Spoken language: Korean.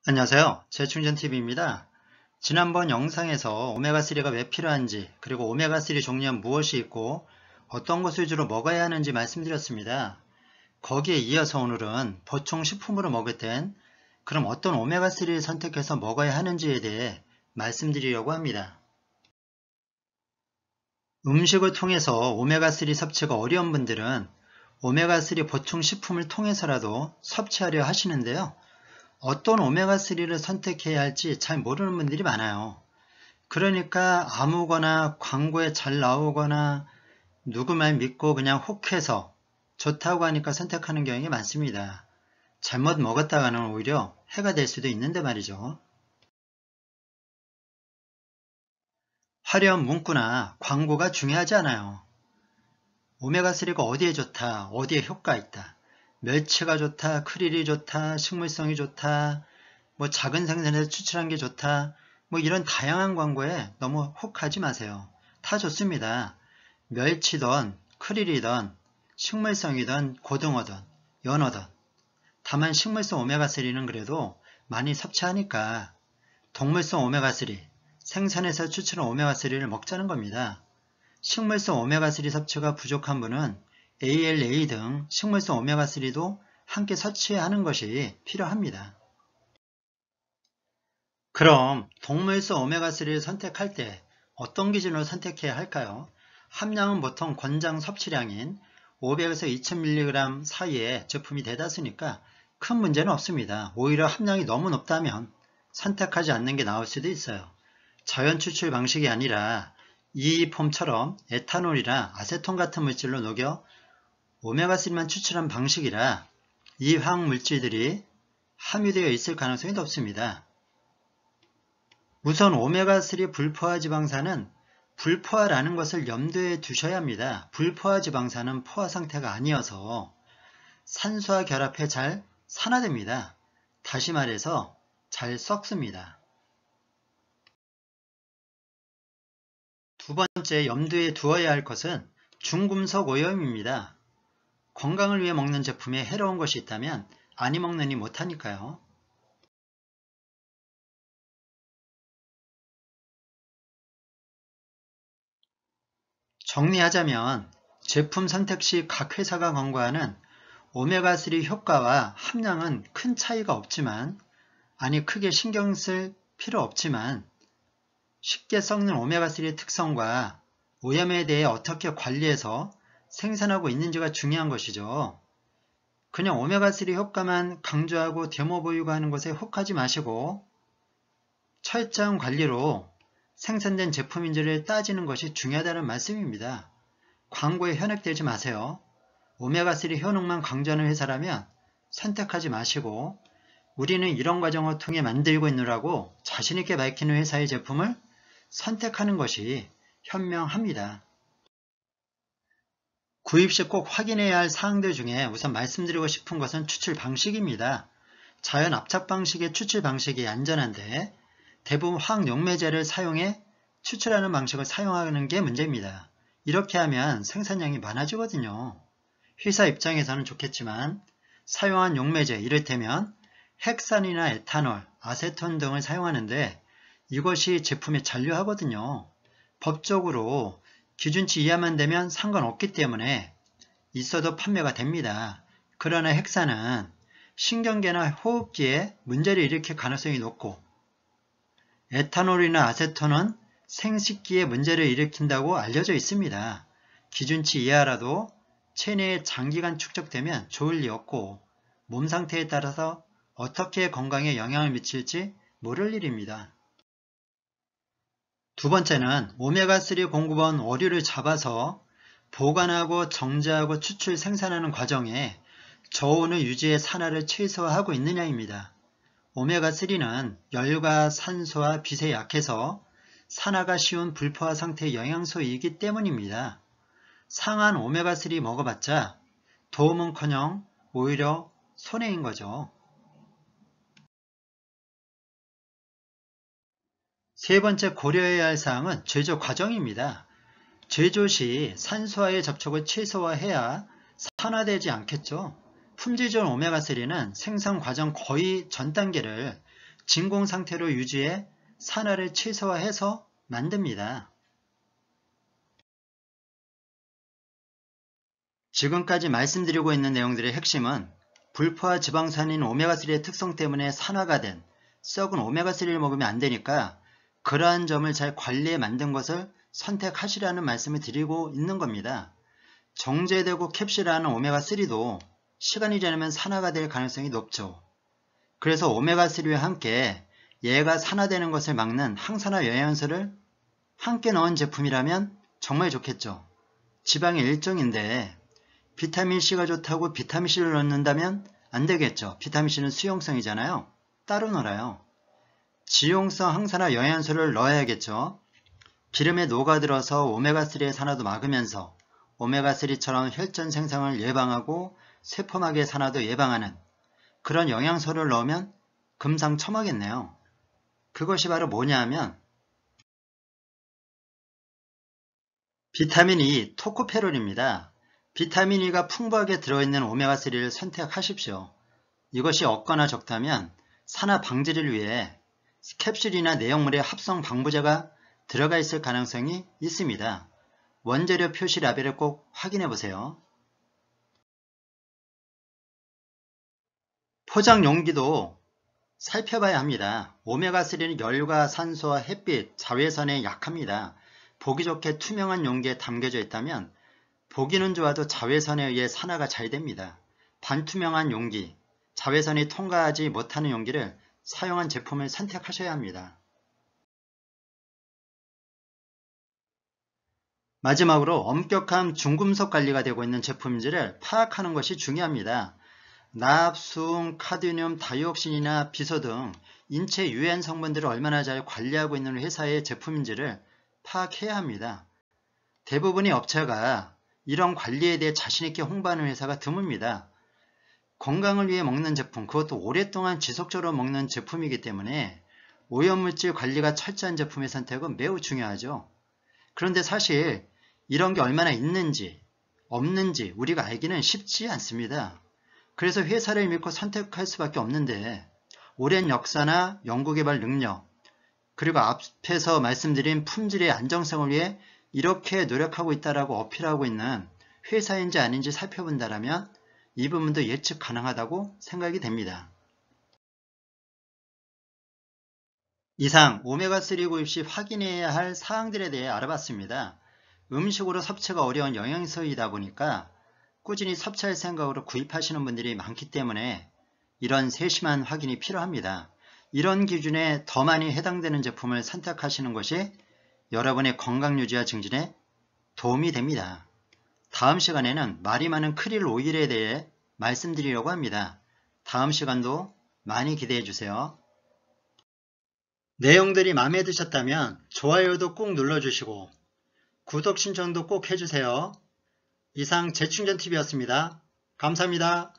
안녕하세요. 재충전TV입니다. 지난번 영상에서 오메가3가 왜 필요한지, 그리고 오메가3 종류는 무엇이 있고 어떤 것을 주로 먹어야 하는지 말씀드렸습니다. 거기에 이어서 오늘은 보충 식품으로 먹을 땐 그럼 어떤 오메가3를 선택해서 먹어야 하는지에 대해 말씀드리려고 합니다. 음식을 통해서 오메가3 섭취가 어려운 분들은 오메가3 보충 식품을 통해서라도 섭취하려 하시는데요. 어떤 오메가3를 선택해야 할지 잘 모르는 분들이 많아요. 그러니까 아무거나 광고에 잘 나오거나 누구 말 믿고 그냥 혹해서 좋다고 하니까 선택하는 경우가 많습니다. 잘못 먹었다가는 오히려 해가 될 수도 있는데 말이죠. 화려한 문구나 광고가 중요하지 않아요. 오메가3가 어디에 좋다, 어디에 효과 있다, 멸치가 좋다, 크릴이 좋다, 식물성이 좋다, 작은 생선에서 추출한 게 좋다, 이런 다양한 광고에 너무 혹하지 마세요. 다 좋습니다. 멸치든 크릴이든 식물성이든 고등어든 연어든. 다만 식물성 오메가3는 그래도 많이 섭취하니까 동물성 오메가3, 생선에서 추출한 오메가3를 먹자는 겁니다. 식물성 오메가3 섭취가 부족한 분은 ALA 등 식물성 오메가3도 함께 섭취하는 것이 필요합니다. 그럼 동물성 오메가3를 선택할 때 어떤 기준으로 선택해야 할까요? 함량은 보통 권장 섭취량인 500에서 2000mg 사이의 제품이 대다수니까 큰 문제는 없습니다. 오히려 함량이 너무 높다면 선택하지 않는 게 나을 수도 있어요. 자연 추출 방식이 아니라 이 폼처럼 에탄올이나 아세톤 같은 물질로 녹여 오메가3만 추출한 방식이라 이 화학물질들이 함유되어 있을 가능성이 높습니다. 우선 오메가3 불포화 지방산은 불포화라는 것을 염두에 두셔야 합니다. 불포화 지방산은 포화 상태가 아니어서 산소와 결합해 잘 산화됩니다. 다시 말해서 잘 썩습니다. 두 번째 염두에 두어야 할 것은 중금속 오염입니다. 건강을 위해 먹는 제품에 해로운 것이 있다면 아니 먹느니 못하니까요. 정리하자면 제품 선택 시 각 회사가 광고하는 오메가3 효과와 함량은 큰 차이가 없지만, 크게 신경 쓸 필요 없지만 쉽게 썩는 오메가3의 특성과 오염에 대해 어떻게 관리해서 생산하고 있는지가 중요한 것이죠. 그냥 오메가3 효과만 강조하고 데모 보유가 하는 것에 혹하지 마시고 철저한 관리로 생산된 제품인지를 따지는 것이 중요하다는 말씀입니다. 광고에 현혹되지 마세요. 오메가3 효능만 강조하는 회사라면 선택하지 마시고 우리는 이런 과정을 통해 만들고 있느라고 자신있게 밝히는 회사의 제품을 선택하는 것이 현명합니다. 구입 시 꼭 확인해야 할 사항들 중에 우선 말씀드리고 싶은 것은 추출 방식입니다. 자연 압착 방식의 추출 방식이 안전한데 대부분 화학 용매제를 사용해 추출하는 방식을 사용하는 게 문제입니다. 이렇게 하면 생산량이 많아지거든요. 회사 입장에서는 좋겠지만 사용한 용매제, 이를테면 핵산이나 에탄올, 아세톤 등을 사용하는데 이것이 제품에 잔류하거든요. 법적으로 기준치 이하만 되면 상관없기 때문에 있어도 판매가 됩니다. 그러나 핵산은 신경계나 호흡기에 문제를 일으킬 가능성이 높고 에탄올이나 아세톤은 생식기에 문제를 일으킨다고 알려져 있습니다. 기준치 이하라도 체내에 장기간 축적되면 좋을 리 없고 몸 상태에 따라서 어떻게 건강에 영향을 미칠지 모를 일입니다. 두 번째는 오메가3 공급원 오류를 잡아서 보관하고 정제하고 추출 생산하는 과정에 저온을 유지해 산화를 최소화하고 있느냐입니다. 오메가3는 열과 산소와 빛에 약해서 산화가 쉬운 불포화 상태의 영양소이기 때문입니다. 상한 오메가3 먹어봤자 도움은커녕 오히려 손해인 거죠. 세 번째 고려해야 할 사항은 제조 과정입니다. 제조 시 산소와의 접촉을 최소화해야 산화되지 않겠죠. 품질 좋은 오메가3는 생산 과정 거의 전 단계를 진공 상태로 유지해 산화를 최소화해서 만듭니다. 지금까지 말씀드리고 있는 내용들의 핵심은 불포화 지방산인 오메가3의 특성 때문에 산화가 된 썩은 오메가3를 먹으면 안 되니까 그러한 점을 잘 관리해 만든 것을 선택하시라는 말씀을 드리고 있는 겁니다. 정제되고 캡슐하는 오메가3도 시간이 지나면 산화가 될 가능성이 높죠. 그래서 오메가3와 함께 얘가 산화되는 것을 막는 항산화 영양소를 함께 넣은 제품이라면 정말 좋겠죠. 지방의 일종인데 비타민C가 좋다고 비타민C를 넣는다면 안 되겠죠. 비타민C는 수용성이잖아요. 따로 넣어요. 지용성 항산화 영양소를 넣어야겠죠. 기름에 녹아들어서 오메가3의 산화도 막으면서 오메가3처럼 혈전 생성을 예방하고 세포막의 산화도 예방하는 그런 영양소를 넣으면 금상첨화겠네요. 그것이 바로 뭐냐 하면 비타민 E, 토코페롤입니다. 비타민 E가 풍부하게 들어있는 오메가3를 선택하십시오. 이것이 없거나 적다면 산화 방지를 위해 캡슐이나 내용물에 합성 방부제가 들어가 있을 가능성이 있습니다. 원재료 표시 라벨을 꼭 확인해 보세요. 포장 용기도 살펴봐야 합니다. 오메가3는 열과 산소와 햇빛, 자외선에 약합니다. 보기 좋게 투명한 용기에 담겨져 있다면 보기는 좋아도 자외선에 의해 산화가 잘 됩니다. 반투명한 용기, 자외선이 통과하지 못하는 용기를 사용한 제품을 선택하셔야 합니다. 마지막으로 엄격한 중금속 관리가 되고 있는 제품인지를 파악하는 것이 중요합니다. 납, 수은, 카드뮴, 다이옥신이나 비소 등 인체 유해한 성분들을 얼마나 잘 관리하고 있는 회사의 제품인지를 파악해야 합니다. 대부분의 업체가 이런 관리에 대해 자신있게 홍보하는 회사가 드뭅니다. 건강을 위해 먹는 제품, 그것도 오랫동안 지속적으로 먹는 제품이기 때문에 오염물질 관리가 철저한 제품의 선택은 매우 중요하죠. 그런데 사실 이런 게 얼마나 있는지 없는지 우리가 알기는 쉽지 않습니다. 그래서 회사를 믿고 선택할 수밖에 없는데 오랜 역사나 연구개발 능력 그리고 앞에서 말씀드린 품질의 안정성을 위해 이렇게 노력하고 있다라고 어필하고 있는 회사인지 아닌지 살펴본다면 이 부분도 예측 가능하다고 생각이 됩니다. 이상 오메가3 구입 시 확인해야 할 사항들에 대해 알아봤습니다. 음식으로 섭취가 어려운 영양소이다 보니까 꾸준히 섭취할 생각으로 구입하시는 분들이 많기 때문에 이런 세심한 확인이 필요합니다. 이런 기준에 더 많이 해당되는 제품을 선택하시는 것이 여러분의 건강 유지와 증진에 도움이 됩니다. 다음 시간에는 말이 많은 크릴 오일에 대해 말씀드리려고 합니다. 다음 시간도 많이 기대해 주세요. 내용들이 마음에 드셨다면 좋아요도 꼭 눌러주시고 구독 신청도 꼭 해주세요. 이상 재충전TV였습니다. 감사합니다.